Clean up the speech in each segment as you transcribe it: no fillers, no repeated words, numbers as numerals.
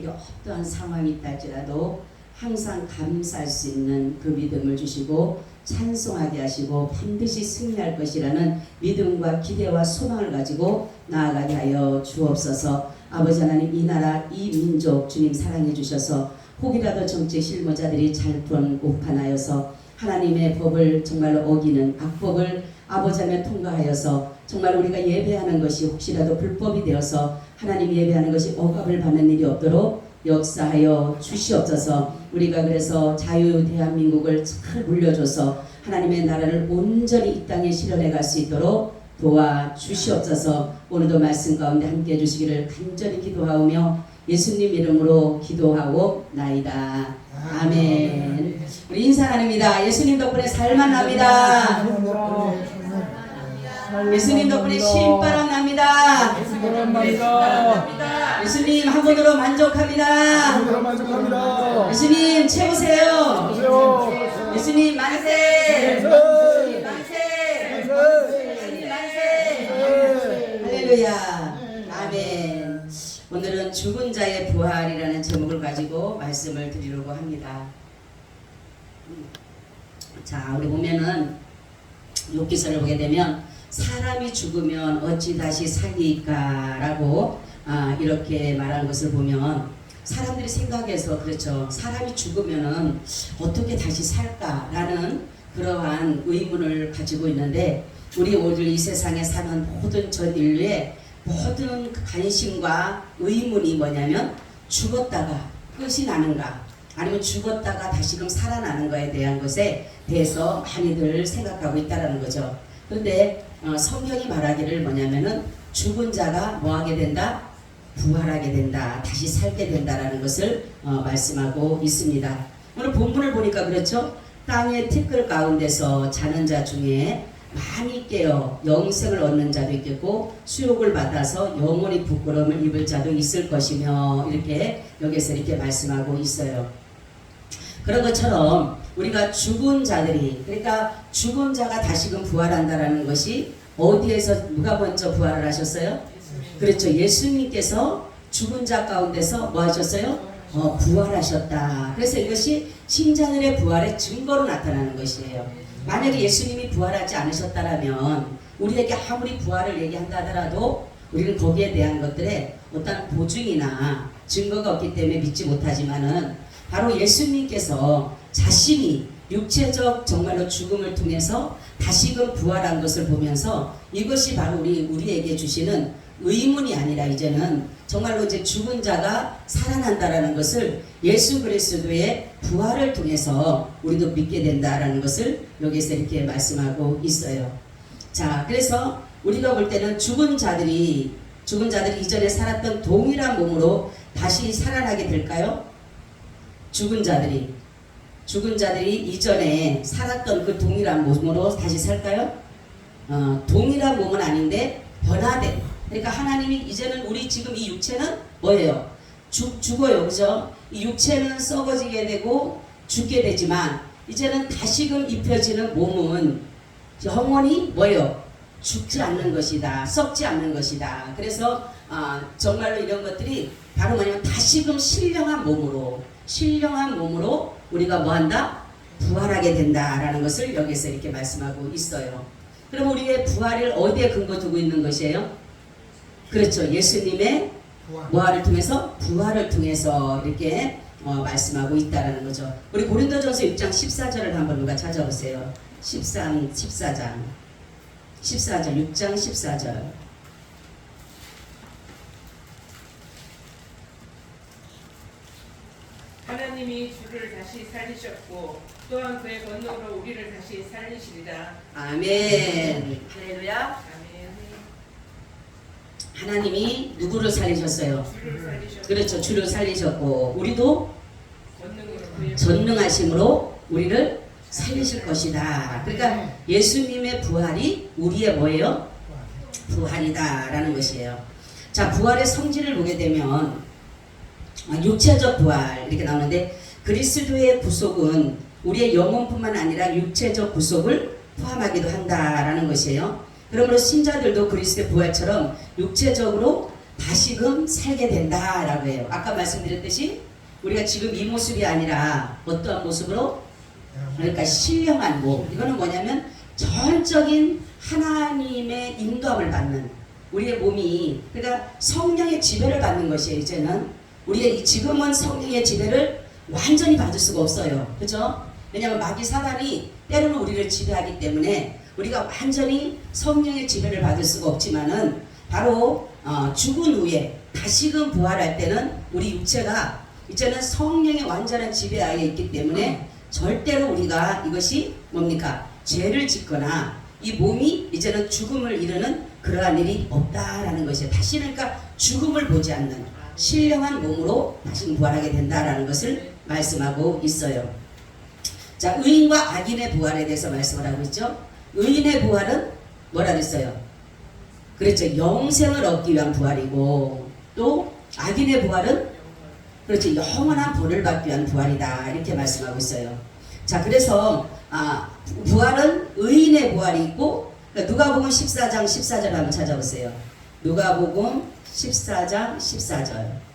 우리에게 어떠한 상황이 있다 할지라도 항상 감사할 수 있는 그 믿음을 주시고 찬송하게 하시고 반드시 승리할 것이라는 믿음과 기대와 소망을 가지고 나아가게 하여 주옵소서. 아버지 하나님, 이 나라 이 민족 주님 사랑해 주셔서 혹이라도 정책 실무자들이 잘못하여서 하나님의 법을 정말로 어기는 악법을 아버지 하나님 통과하여서 정말 우리가 예배하는 것이 혹시라도 불법이 되어서 하나님 예배하는 것이 억압을 받는 일이 없도록 역사하여 주시옵소서. 우리가 그래서 자유 대한민국을 잘 물려줘서 하나님의 나라를 온전히 이 땅에 실현해 갈 수 있도록 도와주시옵소서. 오늘도 말씀 가운데 함께 해주시기를 간절히 기도하오며 예수님 이름으로 기도하고 나이다. 아멘. 우리 인사 나눕니다. 예수님 덕분에 살만 납니다. 예수님 덕분에 신바람 납니다. 예수님 한 분으로 만족합니다. 예수님 채우세요. 예수님 만세. 예수님 만세. 예수님 만세. 할렐루야. 아멘. 오늘은 죽은 자의 부활이라는 제목을 가지고 말씀을 드리려고 합니다. 자, 우리 보면은 욥기서를 보게 되면 사람이 죽으면 어찌 다시 살리까라고 이렇게 말하는 것을 보면 사람들이 생각해서 그렇죠. 사람이 죽으면은 어떻게 다시 살까라는 그러한 의문을 가지고 있는데 우리 오늘 이 세상에 사는 모든 전 인류의 모든 관심과 의문이 뭐냐면 죽었다가 끝이 나는가 아니면 죽었다가 다시금 살아나는 거에 대한 것에 대해서 많이들 생각하고 있다는 거죠. 그런데 성경이 말하기를 뭐냐면은 죽은 자가 뭐하게 된다? 부활하게 된다. 다시 살게 된다라는 것을 말씀하고 있습니다. 오늘 본문을 보니까 그렇죠. 땅의 티끌 가운데서 자는 자 중에 많이 깨어 영생을 얻는 자도 있겠고 수욕을 받아서 영원히 부끄러움을 입을 자도 있을 것이며 이렇게 여기서 이렇게 말씀하고 있어요. 그런 것처럼 우리가 죽은 자들이 그러니까 죽은 자가 다시금 부활한다라는 것이 어디에서 누가 먼저 부활을 하셨어요? 그렇죠. 예수님께서 죽은 자 가운데서 뭐 하셨어요? 부활하셨다. 그래서 이것이 신자들의 부활의 증거로 나타나는 것이에요. 만약에 예수님이 부활하지 않으셨다면 우리에게 아무리 부활을 얘기한다 하더라도 우리는 거기에 대한 것들에 어떤 보증이나 증거가 없기 때문에 믿지 못하지만은 바로 예수님께서 자신이 육체적 정말로 죽음을 통해서 다시금 부활한 것을 보면서 이것이 바로 우리에게 주시는 의문이 아니라 이제는 정말로 이제 죽은 자가 살아난다라는 것을 예수 그리스도의 부활을 통해서 우리도 믿게 된다라는 것을 여기서 이렇게 말씀하고 있어요. 자, 그래서 우리가 볼 때는 죽은 자들이 이전에 살았던 동일한 몸으로 다시 살아나게 될까요? 죽은 자들이 이전에 살았던 그 동일한 몸으로 다시 살까요? 동일한 몸은 아닌데 변화된. 그러니까 하나님이 이제는 우리 지금 이 육체는 뭐예요? 죽어요. 그죠? 이 육체는 썩어지게 되고 죽게 되지만 이제는 다시금 입혀지는 몸은 영원히 뭐예요? 죽지 않는 것이다. 썩지 않는 것이다. 그래서 정말로 이런 것들이 바로 뭐냐면 다시금 신령한 몸으로 우리가 뭐한다? 부활하게 된다라는 것을 여기서 이렇게 말씀하고 있어요. 그럼 우리의 부활을 어디에 근거 두고 있는 것이에요? 그렇죠. 예수님의 부활을 통해서 이렇게 말씀하고 있다라는 거죠. 우리 고린도전서 6장 14절을 한번 누가 찾아보세요. 6장 14절. 하나님이 주를 다시 살리셨고 또한 그의 권능으로 우리를 다시 살리시리라. 아멘. 할렐루야. 아멘. 하나님이 누구를 살리셨어요? 주를 살리셨고 그렇죠. 주를 살리셨고 우리도 권능으로 그의 전능하심으로 우리를 살리실 것이다. 그러니까 예수님의 부활이 우리의 뭐예요? 부활이다라는 것이에요. 자, 부활의 성질을 보게 되면 육체적 부활 이렇게 나오는데 그리스도의 구속은 우리의 영혼뿐만 아니라 육체적 구속을 포함하기도 한다라는 것이에요. 그러므로 신자들도 그리스도의 부활처럼 육체적으로 다시금 살게 된다라고 해요. 아까 말씀드렸듯이 우리가 지금 이 모습이 아니라 어떠한 모습으로? 그러니까 신령한 몸. 이거는 뭐냐면 전적인 하나님의 인도함을 받는 우리의 몸이, 그러니까 성령의 지배를 받는 것이에요. 이제는 우리가 지금은 성령의 지배를 완전히 받을 수가 없어요. 그렇죠? 왜냐하면 마귀 사단이 때로는 우리를 지배하기 때문에 우리가 완전히 성령의 지배를 받을 수가 없지만은 바로 죽은 후에 다시금 부활할 때는 우리 육체가 이제는 성령의 완전한 지배하에 있기 때문에 절대로 우리가 이것이 뭡니까? 죄를 짓거나 이 몸이 이제는 죽음을 이루는 그러한 일이 없다라는 것이에요. 다시는 그러니까 죽음을 보지 않는 신령한 몸으로 다시 부활하게 된다라는 것을 말씀하고 있어요. 자, 의인과 악인의 부활에 대해서 말씀을 하고 있죠. 의인의 부활은 뭐라 그랬어요? 그렇죠. 영생을 얻기 위한 부활이고, 또 악인의 부활은 그렇죠. 영원한 벌을 받기 위한 부활이다. 이렇게 말씀하고 있어요. 자, 그래서 부활은 의인의 부활이 있고, 그러니까 누가복음 14장 14절 한번 찾아보세요. 누가복음 14장 14절.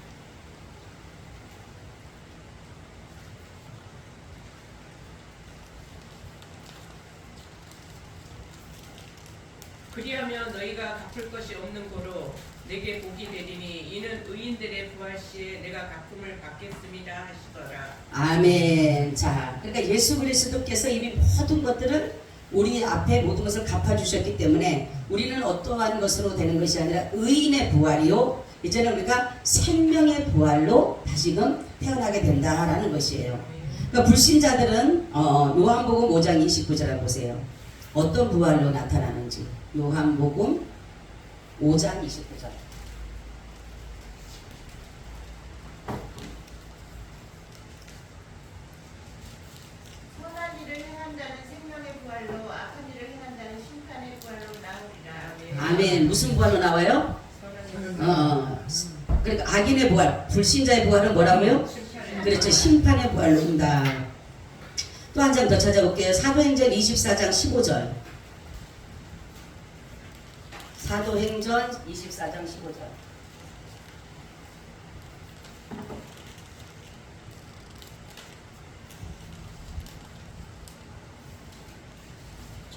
그리하면 너희가 갚을 것이 없는 고로 내게 복이 되리니 이는 의인들의 부활 시에 내가 갚음을 받겠습니다 하시더라. 아멘. 자, 그러니까 예수 그리스도께서 이미 모든 것들을 우리 앞에 모든 것을 갚아주셨기 때문에 우리는 어떠한 것으로 되는 것이 아니라 의인의 부활이요, 이제는 우리가 생명의 부활로 다시금 태어나게 된다라는 것이에요. 그러니까 불신자들은 요한복음 5장 29절을 보세요. 어떤 부활로 나타나는지. 요한복음 5장 29절. 선한 일을 행한 자는 생명의 부활로, 악한 일을 행한 자는 심판의 부활로 나오리라. 아멘. 무슨 부활로 나와요? 그러니까 악인의 부활, 불신자의 부활은 뭐라고요? 그렇죠. 심판의 부활로 온다. 또 한 장 더 찾아볼게요. 사도행전 24장 15절. 사도행전 24장 15절.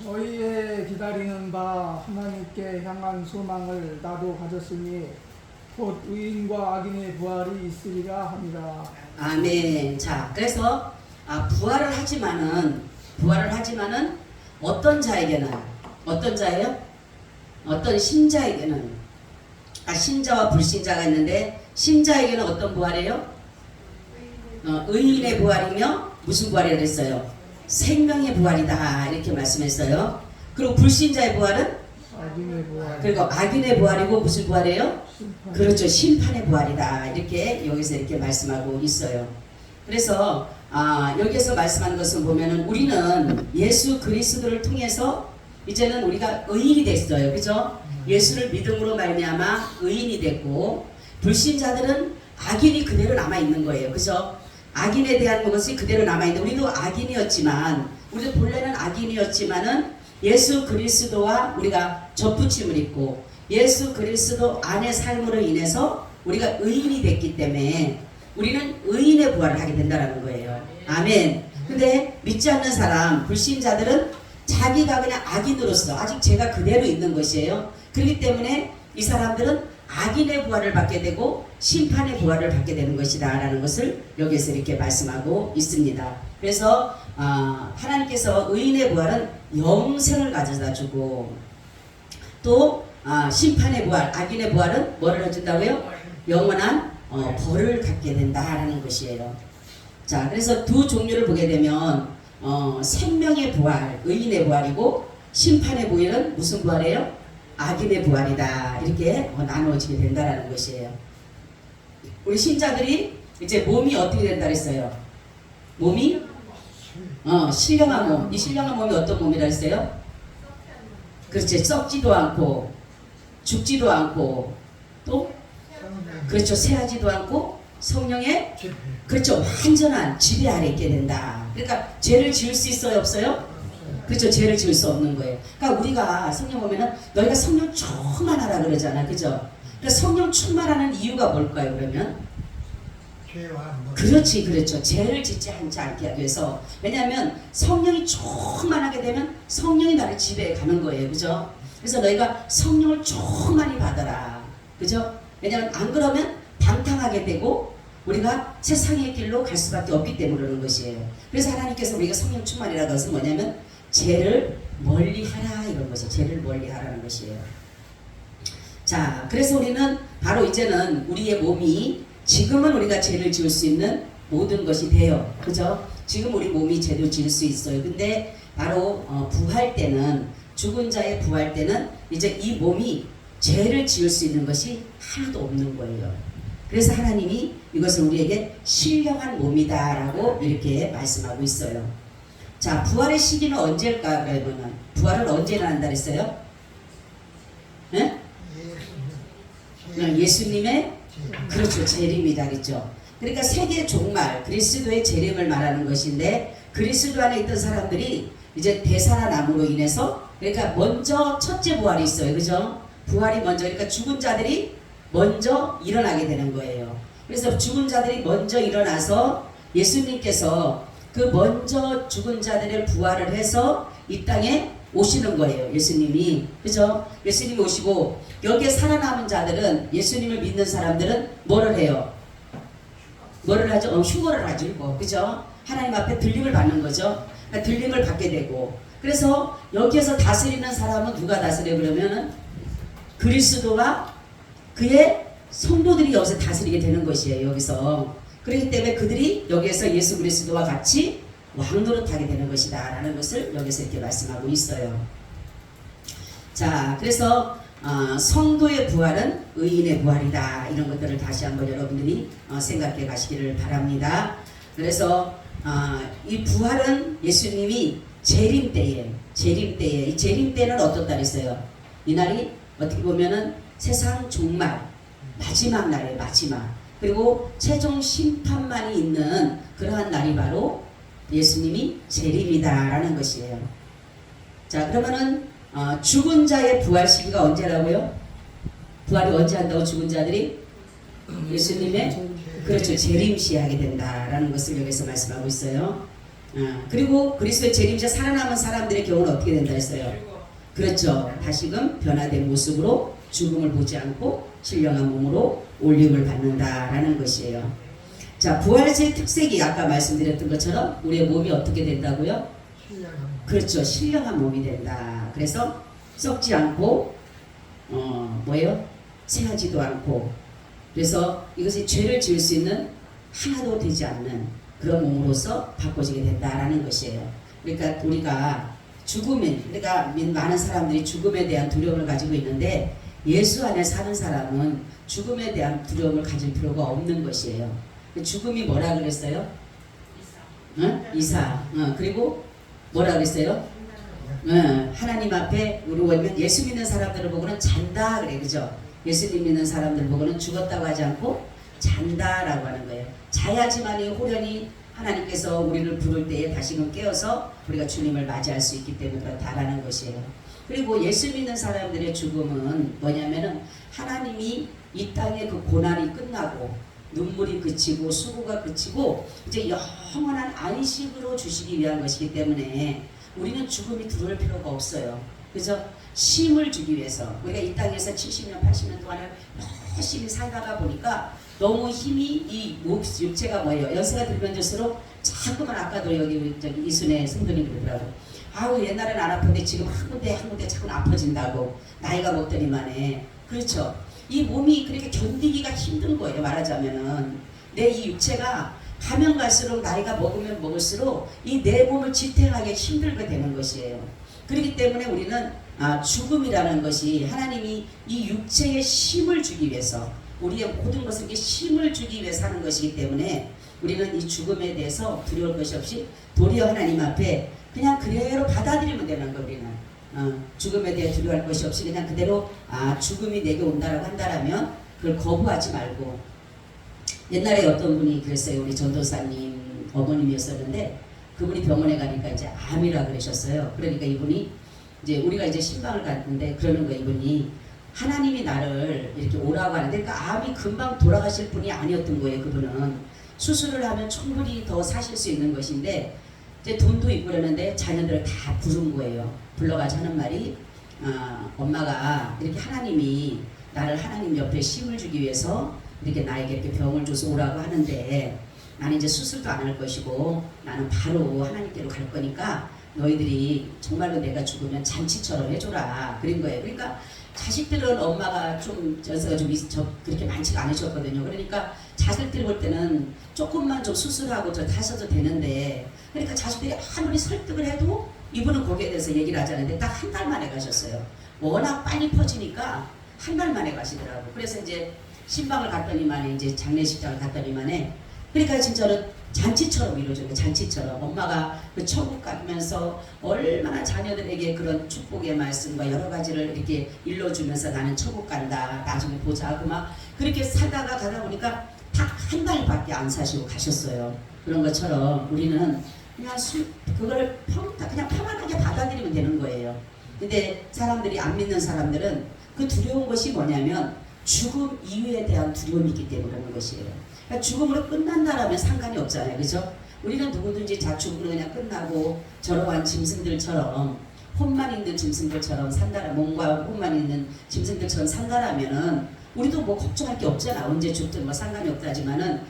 저희의 기다리는 바 하나님께 향한 소망을 나도 가졌으니 곧 의인과 악인의 부활이 있으리라 합니다. 아멘. 자, 그래서 부활을 하지만은 어떤 자에게는, 어떤 자예요? 어떤 신자에게는, 신자와 불신자가 있는데 신자에게는 어떤 부활이에요? 의인의 부활이며 무슨 부활이라고 했어요? 생명의 부활이다 이렇게 말씀했어요. 그리고 불신자의 부활은 악인의 부활. 그리고 악인의 부활이고 무슨 부활이에요? 심판. 그렇죠. 심판의 부활이다. 이렇게 여기서 이렇게 말씀하고 있어요. 그래서 여기서 말씀하는 것을 보면은 우리는 예수 그리스도를 통해서 이제는 우리가 의인이 됐어요. 그죠? 예수를 믿음으로 말미암아 의인이 됐고, 불신자들은 악인이 그대로 남아 있는 거예요. 그죠? 악인에 대한 것이 그대로 남아 있는데 우리도 악인이었지만, 우리도 본래는 악인이었지만은 예수 그리스도와 우리가 접붙임을 입고 예수 그리스도 안의 삶으로 인해서 우리가 의인이 됐기 때문에 우리는 의인의 부활을 하게 된다는 거예요. 아멘. 근데 믿지 않는 사람, 불신자들은 자기가 그냥 악인으로서 아직 죄가 그대로 있는 것이에요. 그렇기 때문에 이 사람들은 악인의 부활을 받게 되고 심판의 부활을 받게 되는 것이다 라는 것을 여기서 이렇게 말씀하고 있습니다. 그래서 하나님께서 의인의 부활은 영생을 가져다 주고, 또 심판의 부활, 악인의 부활은 뭐를 해준다고요? 영원한 벌을 갖게 된다라는 것이에요. 자, 그래서 두 종류를 보게 되면 생명의 부활, 의인의 부활이고, 심판의 부활은 무슨 부활이에요? 악인의 부활이다. 이렇게 나누어지게 된다라는 것이에요. 우리 신자들이 이제 몸이 어떻게 된다 그랬어요? 몸이 신령한 몸. 이 신령한 몸이 어떤 몸이라 했어요? 그렇지. 썩지도 않고 죽지도 않고 또 그렇죠. 새하지도 않고 성령의 그렇죠. 완전한 지배 아래 있게 된다. 그러니까 죄를 지을 수 있어요? 없어요? 그렇죠. 죄를 지을 수 없는 거예요. 그러니까 우리가 성령 보면은 너희가 성령 충만하라 그러잖아. 그죠? 그러니까 성령 충만하는 이유가 뭘까요? 그러면 죄와 뭐 그렇지, 그렇죠. 죄를 짓지 않게 하기 위해서. 왜냐하면 성령이 충만하게 되면 성령이 나를 지배해 가는 거예요, 그죠? 그래서 너희가 성령을 충만히 받아라, 그죠? 왜냐하면 안 그러면 방탕하게 되고 우리가 세상의 길로 갈 수밖에 없기 때문에 그러는 것이에요. 그래서 하나님께서 우리가 성령 충만이라는 것은 뭐냐면 죄를 멀리하라 이런 것이에요. 죄를 멀리하라는 것이에요. 자, 그래서 우리는 바로 이제는 우리의 몸이 지금은 우리가 죄를 지을 수 있는 모든 것이 돼요. 그죠? 지금 우리 몸이 죄를 지을 수 있어요. 근데 바로 부활 때는, 죽은 자의 부활 때는 이제 이 몸이 죄를 지을 수 있는 것이 하나도 없는 거예요. 그래서 하나님이 이것을 우리에게 신령한 몸이다라고 이렇게 말씀하고 있어요. 자, 부활의 시기는 언제일까? 그러면은 부활은 언제 일어난다 그랬어요? 네? 예수님의 그렇죠, 재림이다 그랬죠. 그러니까 세계 종말, 그리스도의 재림을 말하는 것인데, 그리스도 안에 있던 사람들이 이제 되살아남으로 인해서, 그러니까 먼저 첫째 부활이 있어요, 그죠? 부활이 먼저, 그러니까 죽은 자들이 먼저 일어나게 되는 거예요. 그래서 죽은 자들이 먼저 일어나서 예수님께서 그 먼저 죽은 자들을 부활을 해서 이 땅에 오시는 거예요. 예수님이, 그죠? 예수님이 오시고 여기에 살아남은 자들은, 예수님을 믿는 사람들은 뭐를 해요? 뭐를 하죠? 휴거를 하죠, 휴거. 그죠? 하나님 앞에 들림을 받는 거죠. 그러니까 들림을 받게 되고, 그래서 여기에서 다스리는 사람은 누가 다스려? 그러면은 그리스도와 그의 성도들이 여기서 다스리게 되는 것이에요. 여기서. 그렇기 때문에 그들이 여기에서 예수 그리스도와 같이 왕노릇하게 되는 것이다 라는 것을 여기서 이렇게 말씀하고 있어요. 자, 그래서 성도의 부활은 의인의 부활이다, 이런 것들을 다시 한번 여러분들이 생각해 가시기를 바랍니다. 그래서 이 부활은 예수님이 재림 때에, 이 재림 때는 어떻다 그랬어요? 이 날이 어떻게 보면은 세상 종말, 마지막 날이에요. 마지막. 그리고 최종 심판만이 있는 그러한 날이 바로 예수님이 재림이다라는 것이에요. 자, 그러면은 죽은 자의 부활 시기가 언제라고요? 부활이 언제 한다고? 죽은 자들이 예수님의 그렇죠, 재림시에 하게 된다라는 것을 여기서 말씀하고 있어요. 그리고 그리스도의 재림시에 살아남은 사람들의 경우는 어떻게 된다 했어요? 그렇죠, 다시금 변화된 모습으로 죽음을 보지 않고 신령한 몸으로 올림을 받는다라는 것이에요. 자, 부활의 특색이 아까 말씀드렸던 것처럼 우리의 몸이 어떻게 된다고요? 그렇죠, 신령한 몸이 된다. 그래서 썩지 않고 뭐예요? 새하지도 않고, 그래서 이것이 죄를 지을 수 있는 하나도 되지 않는 그런 몸으로서 바꿔지게 된다라는 것이에요. 그러니까 우리가 그러니까 많은 사람들이 죽음에 대한 두려움을 가지고 있는데, 예수 안에 사는 사람은 죽음에 대한 두려움을 가질 필요가 없는 것이에요. 죽음이 뭐라 그랬어요? 이사. 그리고 뭐라 그랬어요? 하나님 앞에 우리 예수 믿는 사람들을 보고는 잔다 그래, 그죠? 예수님 믿는 사람들 보고는 죽었다고 하지 않고 잔다라고 하는 거예요. 자야지만이 호련히 하나님께서 우리를 부를 때에 다시금 깨어서 우리가 주님을 맞이할 수 있기 때문에 그렇다라는 것이에요. 그리고 예수 믿는 사람들의 죽음은 뭐냐면은 하나님이 이 땅의 그 고난이 끝나고 눈물이 그치고 수고가 그치고 이제 영원한 안식으로 주시기 위한 것이기 때문에 우리는 죽음이 두려울 필요가 없어요. 그죠? 쉼을 주기 위해서 우리가 이 땅에서 70년 80년 동안을 열심히 살다가 보니까 너무 힘이 이 육체가 뭐예요? 연세가 들면 들수록 자꾸만, 아까도 여기 이순애 성도님 그러더라고. 아우, 옛날엔 안 아픈데 지금 한 군데 자꾸 아파진다고, 나이가 먹더니만에. 그렇죠. 이 몸이 그렇게 견디기가 힘든 거예요. 말하자면은 내 이 육체가 가면 갈수록, 나이가 먹으면 먹을수록 이 내 몸을 지탱하기 힘들게 되는 것이에요. 그렇기 때문에 우리는 죽음이라는 것이 하나님이 이 육체에 힘을 주기 위해서, 우리의 모든 것을 이렇게 힘을 주기 위해서 하는 것이기 때문에 우리는 이 죽음에 대해서 두려울 것이 없이 도리어 하나님 앞에 그냥 그대로 받아들이면 되는 거. 우리는 죽음에 대해 두려워할 것이 없이 그냥 그대로 죽음이 내게 온다라고 한다라면 그걸 거부하지 말고. 옛날에 어떤 분이 그랬어요. 우리 전도사님 어머님이었었는데, 그분이 병원에 가니까 이제 암이라 그러셨어요. 그러니까 이분이 이제 우리가 이제 신방을 갔는데 그러는 거예요. 이분이 하나님이 나를 이렇게 오라고 하는데, 그러니까 암이 금방 돌아가실 분이 아니었던 거예요. 그분은 수술을 하면 충분히 더 사실 수 있는 것인데, 이제 돈도 있고 그러는데 자녀들을 다 부른 거예요. 불러가지고 하는 말이, 엄마가 이렇게 하나님이 나를 하나님 옆에 힘을 주기 위해서 이렇게 나에게 이렇게 병을 줘서 오라고 하는데, 나는 이제 수술도 안 할 것이고 나는 바로 하나님께로 갈 거니까 너희들이 정말로 내가 죽으면 잔치처럼 해줘라, 그런 거예요. 그러니까 자식들은 엄마가 좀 연세가 좀 그렇게 많지가 않으셨거든요. 그러니까 자식들 볼 때는 조금만 좀 수술하고 하셔도 되는데, 그러니까 자식들이 아무리 설득을 해도 이분은 거기에 대해서 얘기를 하지 않는데 딱 한 달 만에 가셨어요. 워낙 빨리 퍼지니까 한 달 만에 가시더라고. 그래서 이제 신방을 갔더니만에, 이제 장례식장을 갔더니만에, 그러니까 진짜로 잔치처럼 이루어져요. 잔치처럼 엄마가 그 천국 가면서 얼마나 자녀들에게 그런 축복의 말씀과 여러 가지를 이렇게 일러주면서 나는 천국 간다, 나중에 보자 하고 막 그렇게 살다가 가다 보니까 딱 한 달밖에 안 사시고 가셨어요. 그런 것처럼 우리는 그냥 그걸 그냥 평안하게 받아들이면 되는 거예요. 근데 사람들이, 안 믿는 사람들은 그 두려운 것이 뭐냐면 죽음 이후에 대한 두려움이 있기 때문에 그런 것이에요. 그러니까 죽음으로 끝난다라면 상관이 없잖아요. 그죠? 우리는 누구든지 다 죽음으로 그냥 끝나고 저러한 짐승들처럼, 혼만 있는 짐승들처럼 몸과 혼만 있는 짐승들처럼 산다라면은 우리도 뭐 걱정할 게 없잖아. 언제 죽든 뭐 상관이 없다지만은,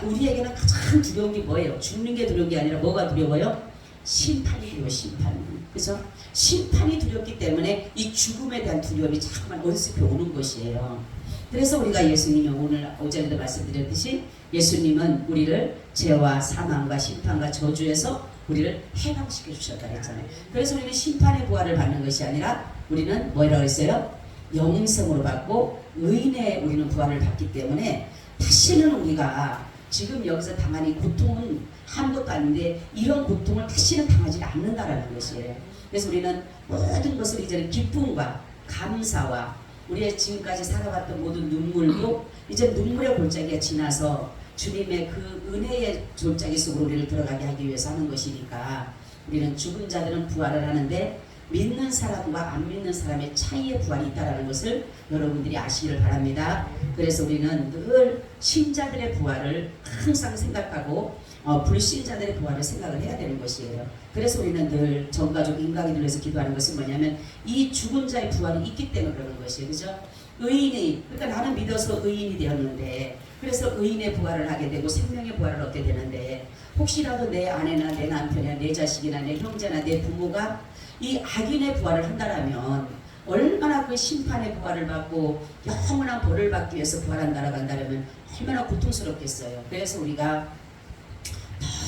우리에게는 가장 두려운 게 뭐예요? 죽는 게 두려운 게 아니라 뭐가 두려워요? 심판이 두려워, 심판. 그죠? 심판이 두렵기 때문에 이 죽음에 대한 두려움이 자꾸만 언습해 오는 것이에요. 그래서 우리가 예수님이 오늘 오전에도 말씀드렸듯이 예수님은 우리를 죄와 사망과 심판과 저주에서 우리를 해방시켜 주셨다 했잖아요. 그래서 우리는 심판의 부활을 받는 것이 아니라 우리는 뭐라고 했어요? 영생으로 받고 의인의 우리는 부활을 받기 때문에 다시는 우리가 지금 여기서 당한 이 고통은 아무것도 아닌데 이런 고통을 다시는 당하지 않는다라는 것이에요. 그래서 우리는 모든 것을 이제는 기쁨과 감사와 우리의 지금까지 살아왔던 모든 눈물도 이제 눈물의 골짜기가 지나서 주님의 그 은혜의 골짜기 속으로 우리를 들어가게 하기 위해서 하는 것이니까, 우리는 죽은 자들은 부활을 하는데 믿는 사람과 안 믿는 사람의 차이의 부활이 있다는 것을 여러분들이 아시기를 바랍니다. 그래서 우리는 늘 신자들의 부활을 항상 생각하고 불신자들의 부활을 생각을 해야 되는 것이에요. 그래서 우리는 늘 전가족 인간이 들려서 기도하는 것은 뭐냐면 이 죽은 자의 부활이 있기 때문에 그러는 것이에요. 그죠? 의인이, 그러니까 나는 믿어서 의인이 되었는데, 그래서 의인의 부활을 하게 되고 생명의 부활을 얻게 되는데, 혹시라도 내 아내나 내 남편이나 내 자식이나 내 형제나 내 부모가 이 악인의 부활을 한다라면 얼마나 그 심판의 부활을 받고 영원한 벌을 받기 위해서 부활한다라고 한다면 얼마나 고통스럽겠어요. 그래서 우리가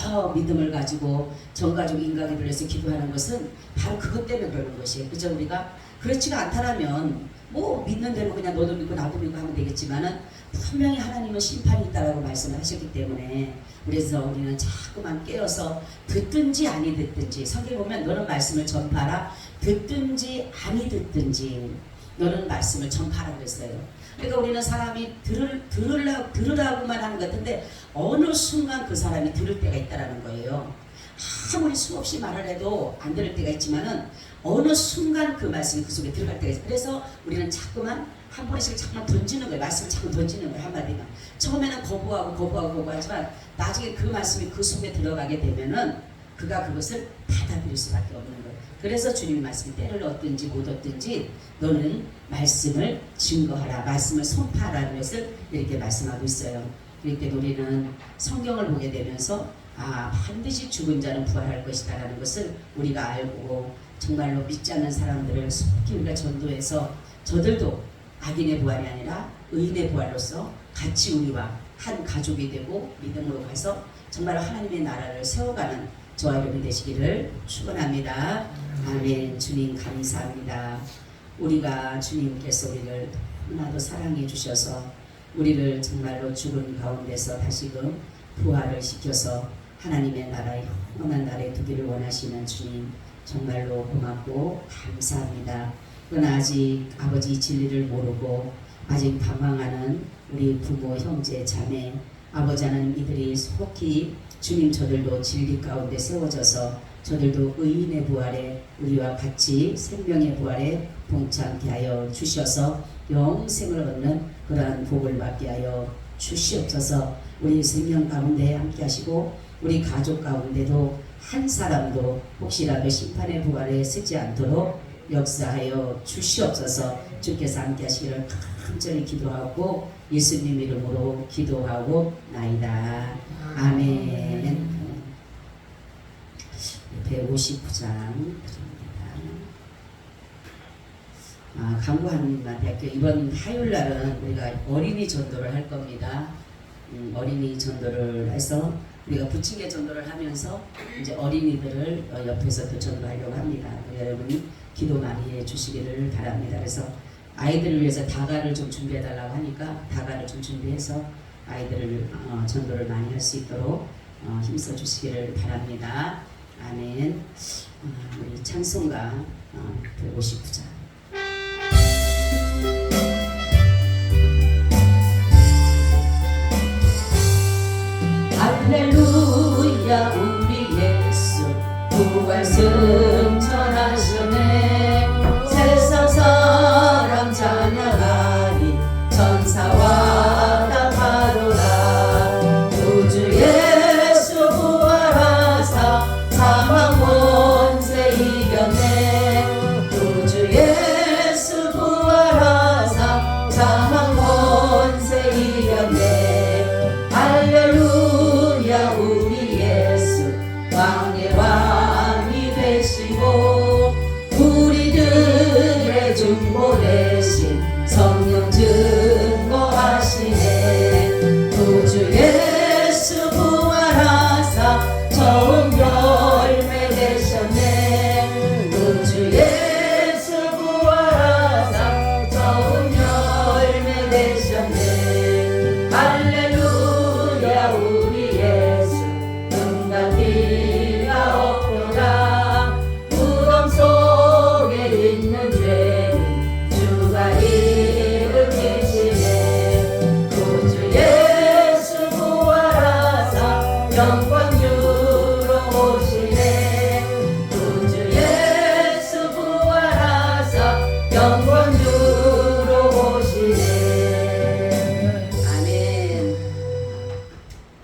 더 믿음을 가지고 전가족 인간이 들려서 기도하는 것은 바로 그것 때문에 그러는 것이에요. 그죠? 우리가 그렇지가 않다라면 뭐 믿는 대로 그냥 너도 믿고 나도 믿고 하면 되겠지만은 분명히 하나님은 심판이 있다라고 말씀을 하셨기 때문에, 그래서 우리는 자꾸만 깨어서 듣든지 아니 듣든지, 성경에 보면 너는 말씀을 전파하라, 듣든지 아니 듣든지 너는 말씀을 전파하라 그랬어요. 그러니까 우리는 사람이 들으라고만 하는 것 같은데 어느 순간 그 사람이 들을 때가 있다라는 거예요. 아무리 수없이 말을 해도 안 들을 때가 있지만은 어느 순간 그 말씀이 그 속에 들어갈 때가 있어요. 그래서 우리는 자꾸만 한 번씩 자꾸만 던지는 거예요. 말씀을 자꾸 던지는 거예요. 한마디만. 처음에는 거부하지만 나중에 그 말씀이 그 속에 들어가게 되면은 그가 그것을 받아들일 수밖에 없는 거예요. 그래서 주님이 말씀이 때를 얻든지 못 얻든지 너는 말씀을 증거하라, 말씀을 선포하라는 것을 이렇게 말씀하고 있어요. 그렇게 우리는 성경을 보게 되면서 반드시 죽은 자는 부활할 것이다 라는 것을 우리가 알고, 정말로 믿지 않는 사람들을 속히 우리가 전도해서 저들도 악인의 부활이 아니라 의인의 부활로서 같이 우리와 한 가족이 되고 믿음으로 가서 정말 하나님의 나라를 세워가는 저와 여러분이 되시기를 축원합니다. 아멘. 주님 감사합니다. 우리가 주님께서 우리를 너무나도 사랑해 주셔서 우리를 정말로 죽은 가운데서 다시금 부활을 시켜서 하나님의 나라에, 영원한 나라에 두기를 원하시는 주님 정말로 고맙고 감사합니다. 그러나 아직 아버지 진리를 모르고 아직 방황하는 우리 부모, 형제, 자매, 아버지 하나님, 이들이 속히 주님 저들도 진리 가운데 세워져서 저들도 의인의 부활에 우리와 같이 생명의 부활에 동참케 하여 주셔서 영생을 얻는 그러한 복을 받게 하여 주시옵소서. 우리 생명 가운데 함께 하시고 우리 가족 가운데도 한 사람도 혹시라도 심판의 부활에 서지 않도록 역사하여 주시옵소서. 주께서 함께 하시기를 간절히 기도하고 예수님 이름으로 기도하고 나이다. 아멘. 159장 강구한대학교 이번 화요일날은 우리가 어린이 전도를 할 겁니다. 어린이 전도를 해서 우리가 부침개 전도를 하면서 이제 어린이들을 옆에서 또 전도하려고 합니다. 여러분이 기도 많이 해주시기를 바랍니다. 그래서 아이들을 위해서 다가를 좀 준비해달라고 하니까 다가를 좀 준비해서 아이들을 전도를 많이 할 수 있도록 힘써 주시기를 바랍니다. 아멘. 우리 찬송가 159장. 할렐루야 우리 예수 부활 승천하시네. 세상 사람 찬양하니 천사와 다 파도라. 구주 예수 부활하사 사망 권세 이겼네. 구주 예수 부활하사 사망 권세 이겼네. 할렐루야 우리 예수 왕의 왕이 되시고 우리들의 중보 대신 성령 증거하시네. 구주 예수 부활하사 처음 열매 되셨네. 구주 예수 부활하사 처음 열매 되셨네. 할렐루야 우리 예수 응답기가 없도다. 무덤 속에 있는 죄는 주가 일으키시네. 구주 예수 부활하사 영광 주러 오시네. 구주 예수 부활하사 영광 주러 오시네. 아멘.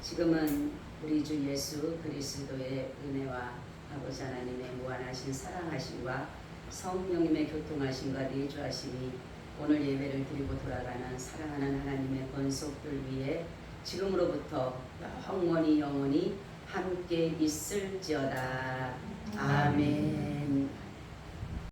지금은 우리 주 예수 그리스도의 은혜와 아버지 하나님의 무한하신 사랑하심과 성령님의 교통하심과 내주하심이 오늘 예배를 드리고 돌아가는 사랑하는 하나님의 권속들 위에 지금으로부터 영원히 함께 있을지어다. 아멘.